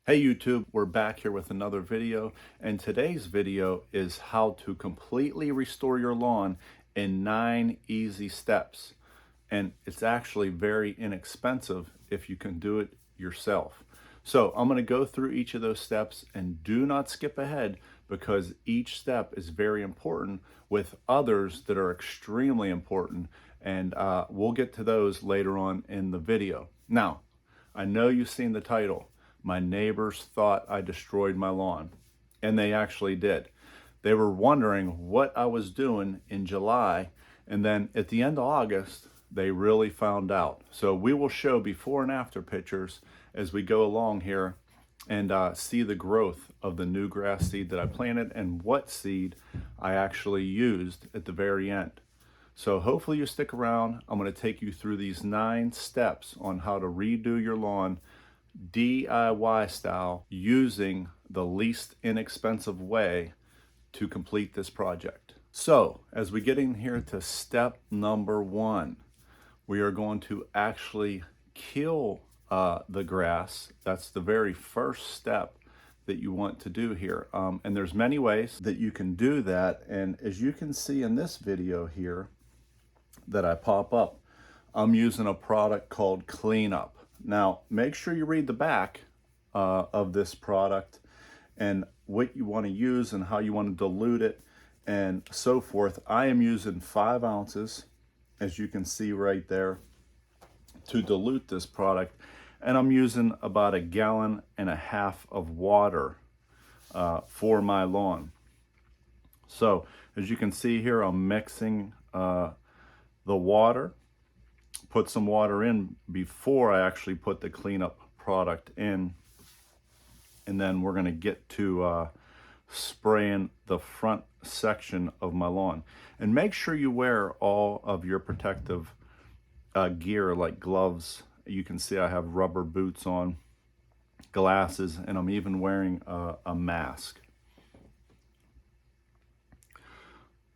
Hey YouTube, we're back here with another video, and today's video is how to completely restore your lawn in 9 easy steps. And it's actually very inexpensive if you can do it yourself. So I'm going to go through each of those steps, and do not skip ahead because each step is very important with others that are extremely important, and we'll get to those later on in the video. Now, I know you've seen the title. My neighbors thought I destroyed my lawn, and they actually did. They were wondering what I was doing in July, and then at the end of August, they really found out. So we will show before and after pictures as we go along here and see the growth of the new grass seed that I planted and what seed I actually used at the very end. So hopefully you stick around. I'm going to take you through these 9 steps on how to redo your lawn DIY style using the least inexpensive way to complete this project. So as we get in here to step number 1, we are going to actually kill the grass. That's the very first step that you want to do here. And there's many ways that you can do that. And as you can see in this video here that I pop up, I'm using a product called Cleanup. Now, make sure you read the back of this product and what you want to use and how you want to dilute it and so forth. I am using 5 ounces, as you can see right there, to dilute this product. And I'm using about 1.5 gallons of water for my lawn. So, as you can see here, I'm mixing the water. Put some water in before I actually put the cleanup product in, and then we're going to get to spraying the front section of my lawn. And make sure you wear all of your protective gear like gloves. You can see I have rubber boots on, glasses, and I'm even wearing a mask.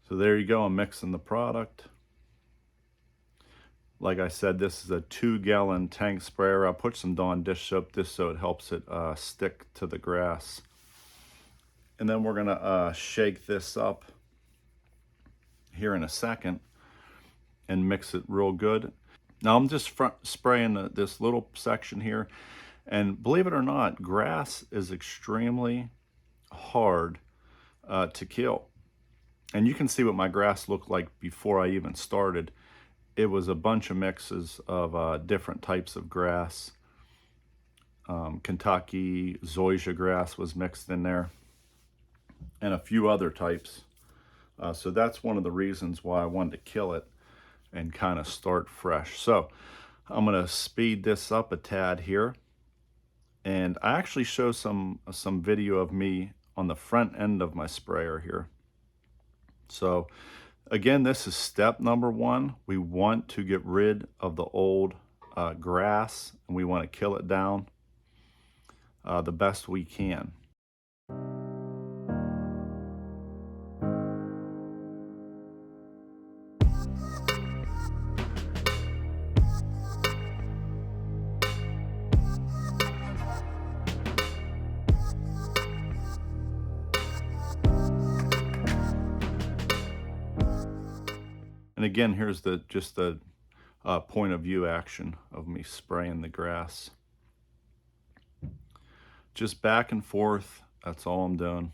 So there you go, I'm mixing the product. Like I said, this is a 2-gallon tank sprayer. I put some Dawn dish soap just so it helps it stick to the grass. And then we're gonna shake this up here in a second and mix it real good. Now I'm just spraying this little section here. And believe it or not, grass is extremely hard to kill. And you can see what my grass looked like before I even started. It was a bunch of mixes of different types of grass. Kentucky zoysia grass was mixed in there, and a few other types. So that's one of the reasons why I wanted to kill it and kind of start fresh. So I'm going to speed this up a tad here. And I actually show some video of me on the front end of my sprayer here. So again, this is step number 1. We want to get rid of the old grass, and we want to kill it down the best we can. And again, here's just the point of view action of me spraying the grass. Just back and forth, that's all I'm doing.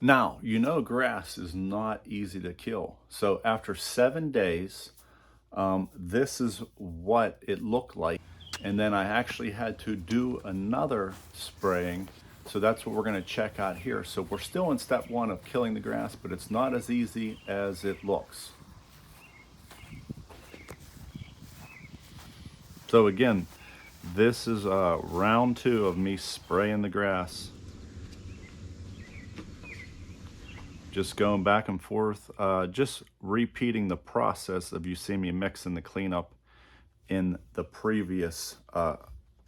Now, you know grass is not easy to kill. So after 7 days, this is what it looked like. And then I actually had to do another spraying. So that's what we're gonna check out here. So we're still in step 1 of killing the grass, but it's not as easy as it looks. So again, this is round 2 of me spraying the grass. Just going back and forth, just repeating the process of you see me mixing the cleanup in the previous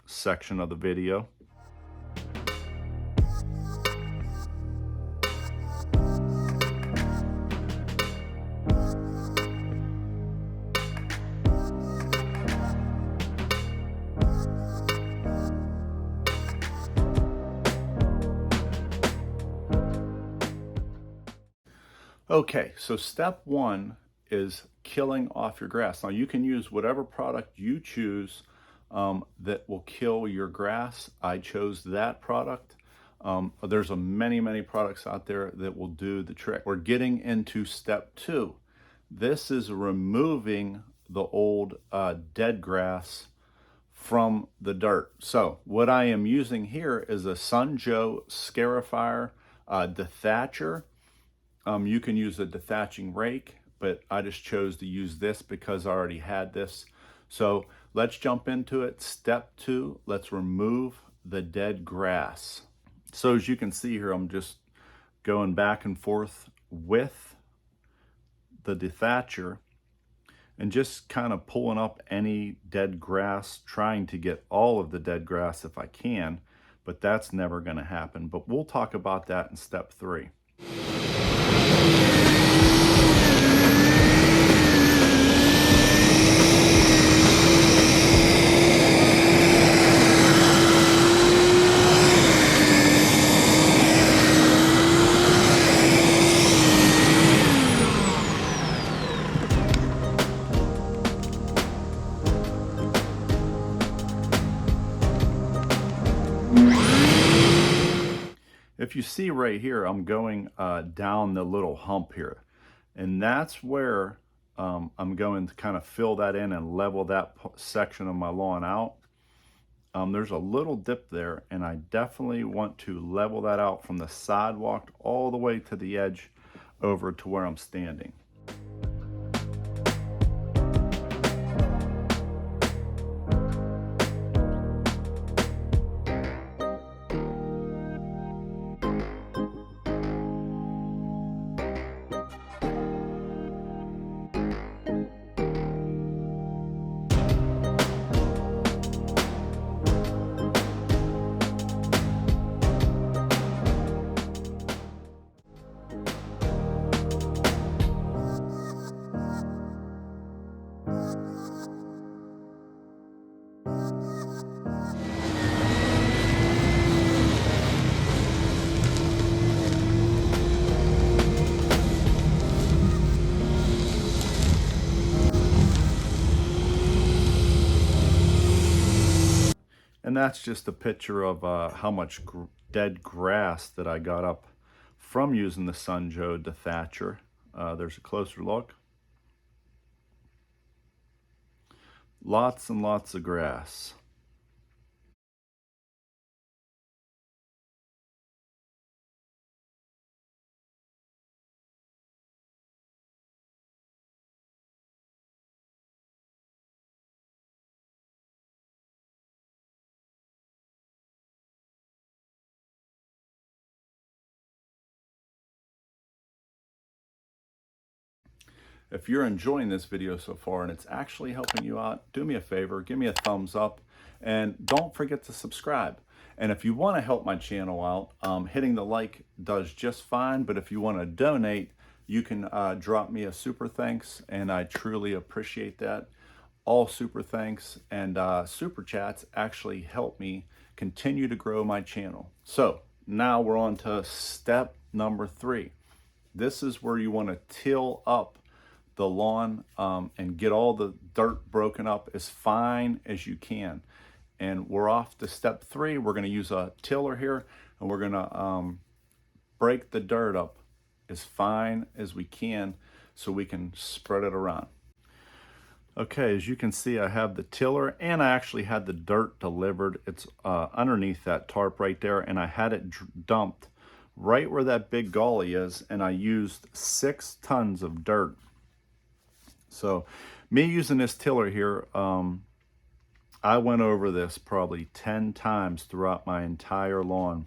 section of the video. Okay, so step 1 is killing off your grass. Now you can use whatever product you choose that will kill your grass. I chose that product. There's many products out there that will do the trick. We're getting into step 2. This is removing the old dead grass from the dirt. So what I am using here is a Sunjoe Scarifier Dethatcher. You can use a dethatching rake, but I just chose to use this because I already had this. So let's jump into it. Step 2, let's remove the dead grass. So as you can see here, I'm just going back and forth with the dethatcher and just kind of pulling up any dead grass, trying to get all of the dead grass if I can, but that's never going to happen. But we'll talk about that in step 3. If you see right here, I'm going down the little hump here, and that's where I'm going to kind of fill that in and level that section of my lawn out. There's a little dip there, and I definitely want to level that out from the sidewalk all the way to the edge over to where I'm standing. And that's just a picture of how much dead grass that I got up from using the Sunjoe Dethatcher. There's a closer look. Lots and lots of grass. If you're enjoying this video so far and it's actually helping you out, do me a favor, give me a thumbs up, and don't forget to subscribe. And if you want to help my channel out, hitting the like does just fine, but if you want to donate, you can drop me a super thanks, and I truly appreciate that. All super thanks and super chats actually help me continue to grow my channel. So now we're on to step number 3. This is where you want to till up the lawn and get all the dirt broken up as fine as you can. And we're off to step 3. We're going to use a tiller here, and we're going to break the dirt up as fine as we can so we can spread it around. Okay, as you can see, I have the tiller and I actually had the dirt delivered. It's underneath that tarp right there, and I had it dumped right where that big gully is, and I used 6 tons of dirt. So me using this tiller here, I went over this probably 10 times throughout my entire lawn.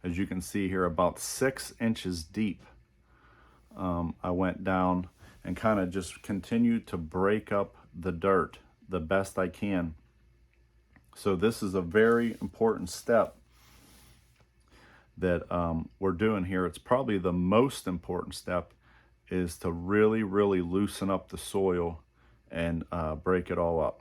As you can see here, about 6 inches deep. I went down and kind of just continued to break up the dirt the best I can. So this is a very important step that we're doing here. It's probably the most important step, is to really, really loosen up the soil and break it all up.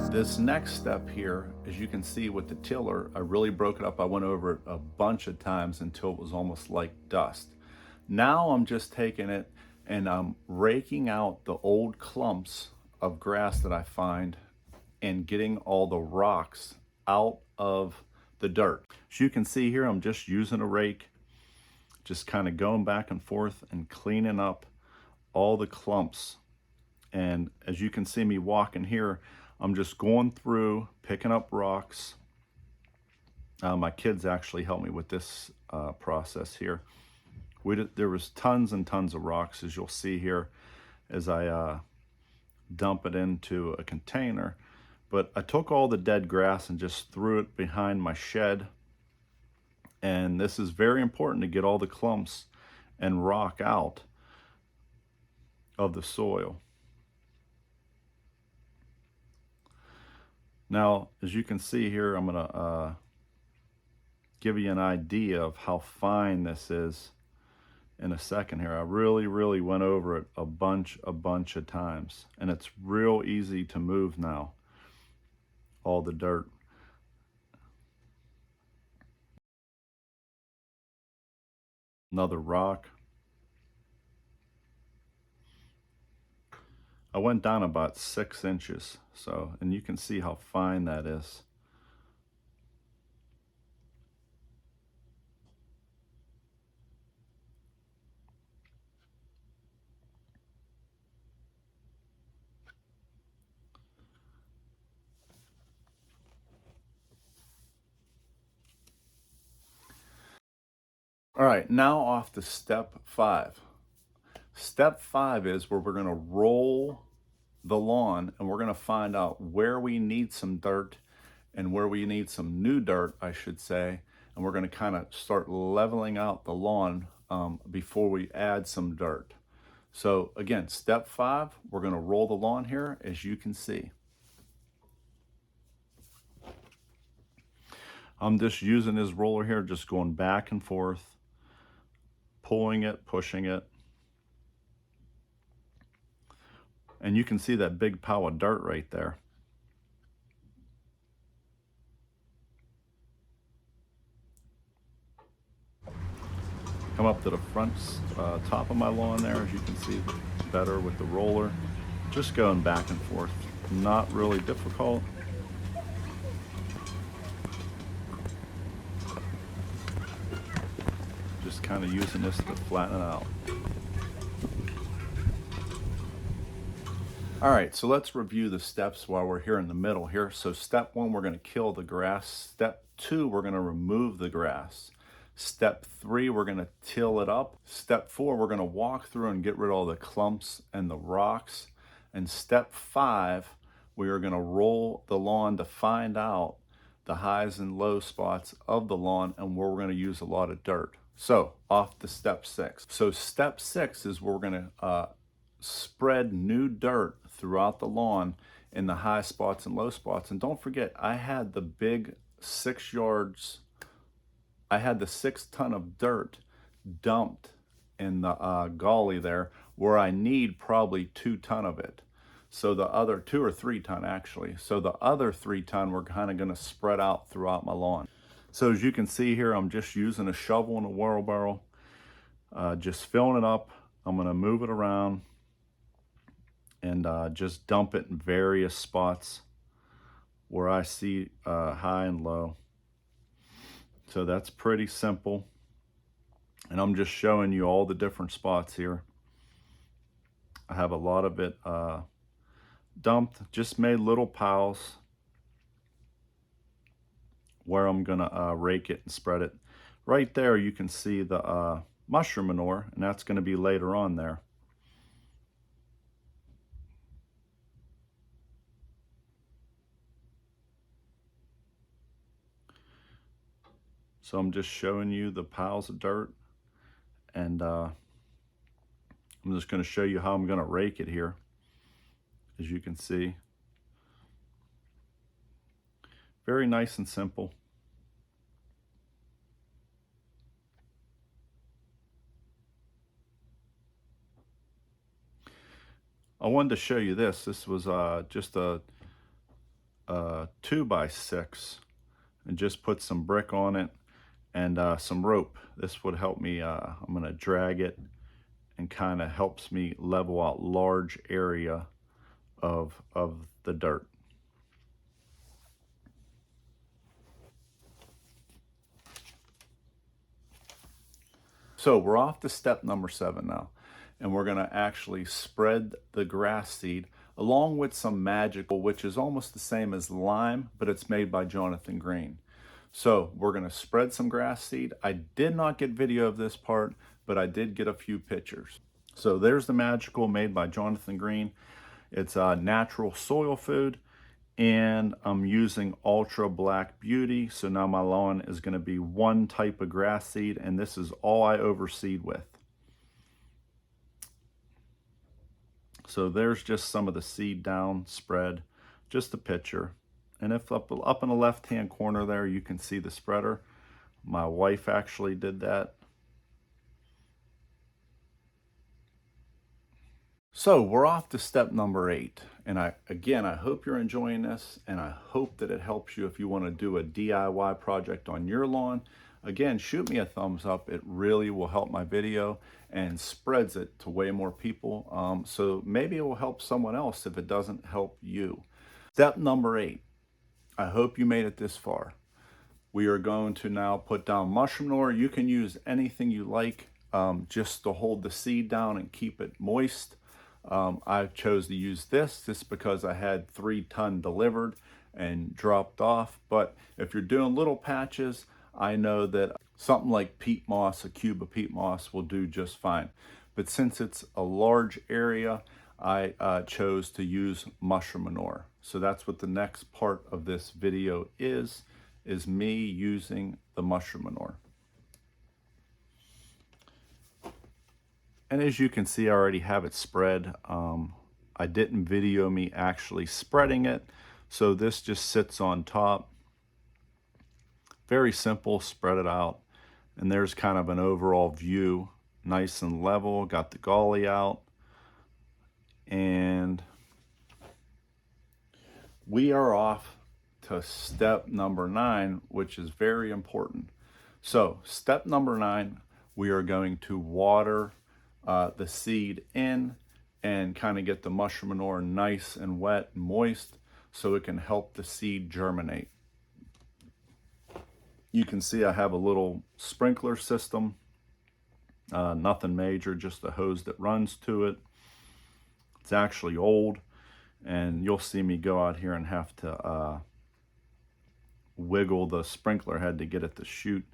This next step here, as you can see with the tiller, I really broke it up. I went over it a bunch of times until it was almost like dust. Now I'm just taking it and I'm raking out the old clumps of grass that I find and getting all the rocks out of the dirt. As you can see here, I'm just using a rake, just kind of going back and forth and cleaning up all the clumps. And as you can see me walking here, I'm just going through, picking up rocks. My kids actually helped me with this process here. There was tons and tons of rocks, as you'll see here, as I dump it into a container. But I took all the dead grass and just threw it behind my shed. And this is very important to get all the clumps and rock out of the soil. Now, as you can see here, I'm gonna give you an idea of how fine this is in a second here. I really went over it a bunch of times, and it's real easy to move now, all the dirt. Another rock. I went down about 6 inches, so, and you can see how fine that is. All right, now off to step 5. Step 5 is where we're gonna roll the lawn, and we're gonna find out where we need some dirt and where we need some new dirt, I should say. And we're gonna kind of start leveling out the lawn before we add some dirt. So again, step 5, we're gonna roll the lawn here, as you can see. I'm just using this roller here, just going back and forth, pulling it, pushing it. And you can see that big pile of dirt right there. Come up to the front top of my lawn there, as you can see better with the roller. Just going back and forth, not really difficult. Just kind of using this to flatten it out. All right, so let's review the steps while we're here in the middle here. So step 1, we're gonna kill the grass. Step 2, we're gonna remove the grass. Step 3, we're gonna till it up. Step 4, we're gonna walk through and get rid of all the clumps and the rocks. And step 5, we are gonna roll the lawn to find out the highs and low spots of the lawn and where we're going to use a lot of dirt. So off to step 6. So step 6 is where we're going to spread new dirt throughout the lawn in the high spots and low spots. And don't forget, I had the big 6 yards, I had the 6 ton of dirt dumped in the gully there, where I need probably 2 ton of it. So the other 2 or 3 ton actually. So the other 3 ton we're kind of going to spread out throughout my lawn. So as you can see here, I'm just using a shovel and a wheelbarrow, just filling it up. I'm going to move it around and just dump it in various spots where I see high and low. So that's pretty simple. And I'm just showing you all the different spots here. I have a lot of it dumped, just made little piles where I'm gonna rake it and spread it. Right there you can see the mushroom manure, and that's gonna be later on there. So I'm just showing you the piles of dirt, and I'm just gonna show you how I'm gonna rake it here. As you can see, very nice and simple. I wanted to show you this. This was just a 2x6, and just put some brick on it and some rope. This would help me. I'm gonna drag it, and kind of helps me level out large area of the dirt. So we're off to step number 7 now, and we're gonna actually spread the grass seed along with some magical, which is almost the same as lime, but it's made by Jonathan Green. So we're gonna spread some grass seed. I did not get video of this part, but I did get a few pictures. So there's the magical made by Jonathan Green. It's a natural soil food, and I'm using Ultra Black Beauty. So now my lawn is going to be one type of grass seed, and this is all I overseed with. So there's just some of the seed down spread, just a picture. And if up in the left-hand corner there, you can see the spreader. My wife actually did that. So we're off to step number 8. And I hope you're enjoying this, and I hope that it helps you if you want to do a DIY project on your lawn. Again, shoot me a thumbs up. It really will help my video and spreads it to way more people. So maybe it will help someone else if it doesn't help you. Step number 8. I hope you made it this far. We are going to now put down mushroom manure. You can use anything you like, just to hold the seed down and keep it moist. I chose to use this just because I had 3 ton delivered and dropped off. But if you're doing little patches, I know that something like peat moss, a cube of peat moss, will do just fine. But since it's a large area, I chose to use mushroom manure. So that's what the next part of this video is me using the mushroom manure. And as you can see, I already have it spread. I didn't video me actually spreading it, so this just sits on top. Very simple, spread it out. And there's kind of an overall view, nice and level. Got the gully out. And we are off to step number 9, which is very important. So step number 9, we are going to water the seed in and kind of get the mushroom manure nice and wet and moist so it can help the seed germinate. You can see I have a little sprinkler system, nothing major, just a hose that runs to it. It's actually old, and you'll see me go out here and have to wiggle the sprinkler head to get it to shoot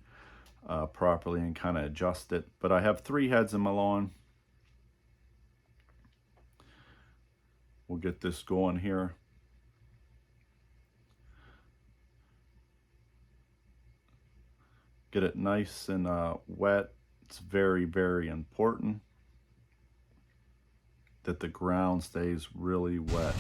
properly and kind of adjust it. But I have 3 heads in my lawn. We'll get this going here. Get it nice and wet. It's very, very important that the ground stays really wet.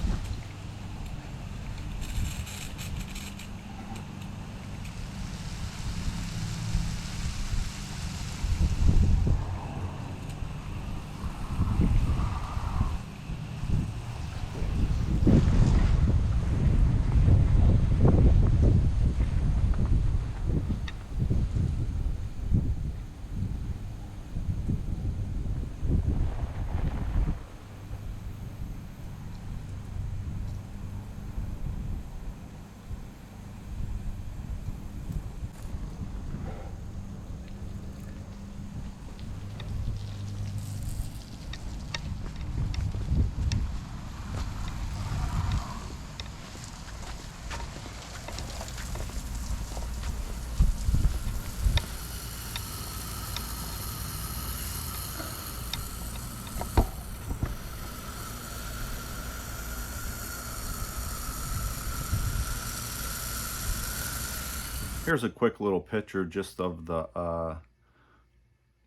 Here's a quick little picture just of the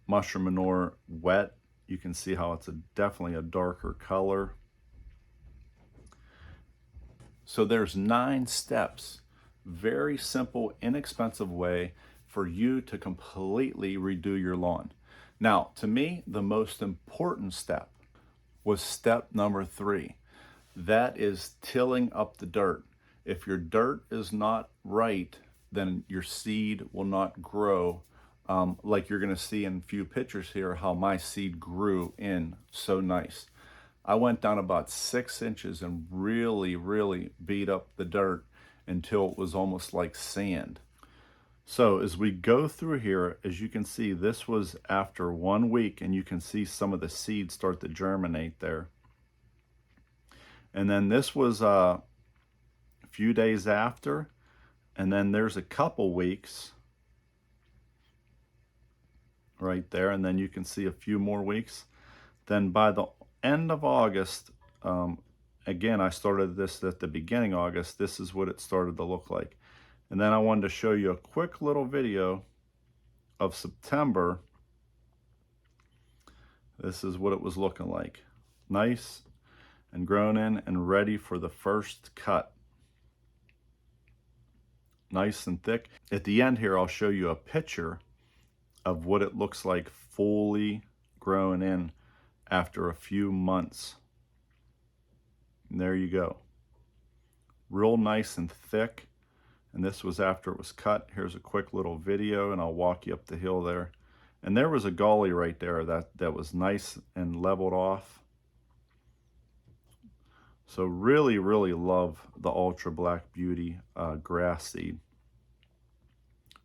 mushroom manure wet. You can see how it's definitely a darker color. So there's 9 steps, very simple, inexpensive way for you to completely redo your lawn. Now, to me, the most important step was step number 3. That is tilling up the dirt. If your dirt is not right, then your seed will not grow like you're gonna see in a few pictures here how my seed grew in so nice. I went down about 6 inches and really beat up the dirt until it was almost like sand. So as we go through here, as you can see, this was after 1 week, and you can see some of the seeds start to germinate there. And then this was a few days after, and then there's a couple weeks right there, and then you can see a few more weeks. Then by the end of August, again, I started this at the beginning of August, this is what it started to look like. And then I wanted to show you a quick little video of September. This is what it was looking like. Nice and grown in and ready for the first cut. Nice and thick. At the end here, I'll show you a picture of what it looks like fully grown in after a few months. And there you go. Real nice and thick. And this was after it was cut. Here's a quick little video, and I'll walk you up the hill there. And there was a gully right there that was nice and leveled off. So really love the Ultra Black Beauty grass seed.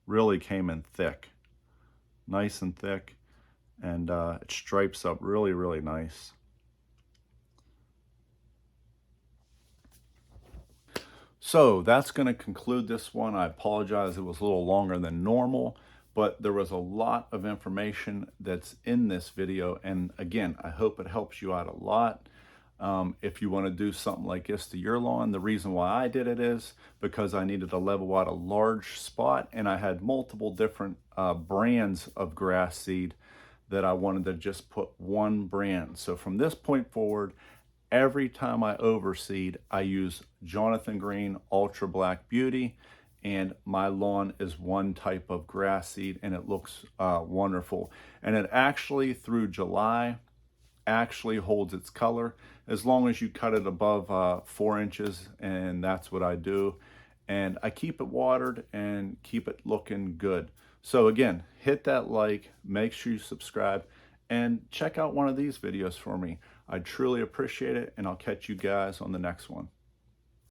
Really came in thick. Nice and thick. And it stripes up really nice. So that's going to conclude this one. I apologize, it was a little longer than normal, but there was a lot of information that's in this video. And again, I hope it helps you out a lot. If you want to do something like this to your lawn, the reason why I did it is because I needed to level out a large spot, and I had multiple different brands of grass seed that I wanted to just put one brand. So from this point forward, every time I overseed, I use Jonathan Green Ultra Black Beauty, and my lawn is one type of grass seed, and it looks wonderful. And it actually, through July, actually holds its color as long as you cut it above 4 inches, and that's what I do. And I keep it watered and keep it looking good. So again, hit that like, make sure you subscribe, and check out one of these videos for me. I truly appreciate it, and I'll catch you guys on the next one.